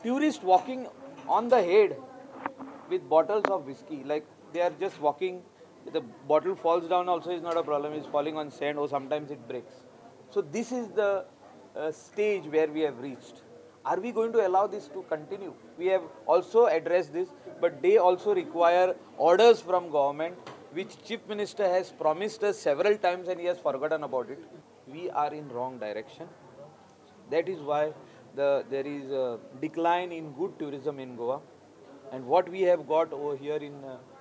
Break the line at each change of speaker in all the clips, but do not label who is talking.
tourists walking on the head with bottles of whiskey, like they are just walking, the bottle falls down also is not a problem, it's falling on sand or sometimes it breaks. So this is the stage where we have reached. Are we going to allow this to continue? We have also addressed this, but they also require orders from government, which Chief Minister has promised us several times and he has forgotten about it. We are in wrong direction. That is why there is a decline in good tourism in Goa. And what we have got over here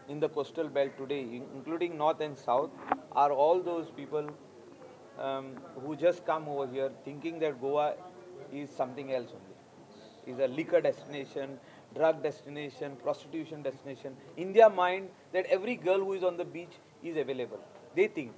in the coastal belt today, including north and south, are all those people who just come over here thinking that Goa is something else only. Is a liquor destination, drug destination, prostitution destination. In their mind, that every girl who is on the beach is available. They think.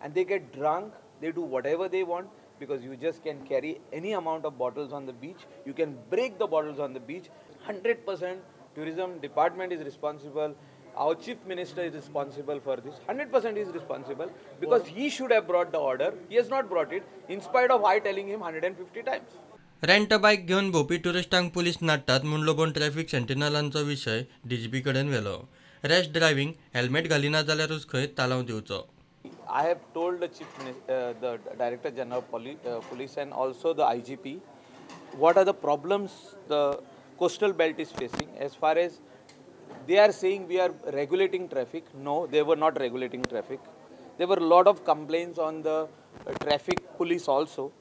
And they get drunk, they do whatever they want, because you just can carry any amount of bottles on the beach. You can break the bottles on the beach. 100% tourism department is responsible. Our chief minister is responsible for this. 100% is responsible because he should have brought the order. He has not brought it, in spite of I telling him 150 times.
Rent bike घेवन भोंवपी ट्युरिस्टांक police नाडटात म्हूण लोबोवन traffic सेंटिनलांचो विशय DGP कडेन व्हेलो. Rash driving helmet घालिना जाल्यारूच खंय तालाव दिवचो.
I have told the chief minister, the director general of police and also the IGP what are the problems the coastal belt is facing. As far as they are saying we are regulating traffic, no, they were not regulating traffic. There were a lot of complaints on the traffic police also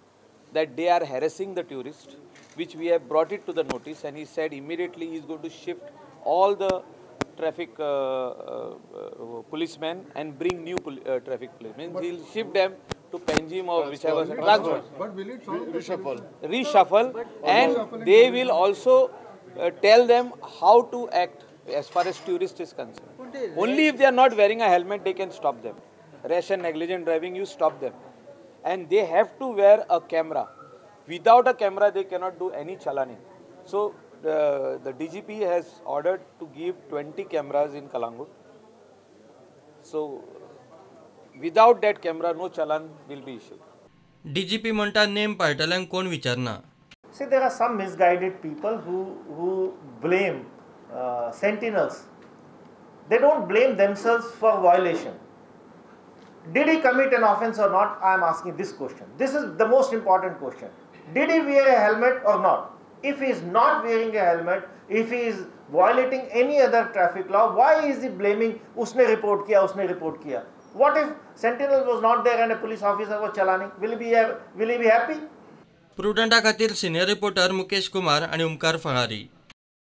that they are harassing the tourists, which we have brought it to the notice, and he said immediately he is going to shift all the traffic policemen and bring new traffic policemen. He will shift them to Panjim or whichever.
But will it reshuffle?
Reshuffle, and they will also tell them how to act as far as tourist is concerned. Only if they are not wearing a helmet, they can stop them. Rash and negligent driving, you stop them. And they have to wear a camera. Without a camera, they cannot do any chalaning. So, the DGP has ordered to give 20 cameras in Calangute. So, without that camera, no chalan will be issued.
DGP म्हणटा name पाळटल्यांक कोण विचारना.
See, there are some misguided people who blame sentinels. They don't blame themselves for violation. Did he commit an offence or not? I am asking this question. This is the most important question. Did he wear a helmet or not? If he is not wearing a helmet, if he is violating any other traffic law, why is he blaming usne report kiya? What if sentinel was not there and a police officer was chalaning? Will he be happy?
प्रुडंटा खातीर senior reporter Mukesh Kumar आणि ओमकार फळारी.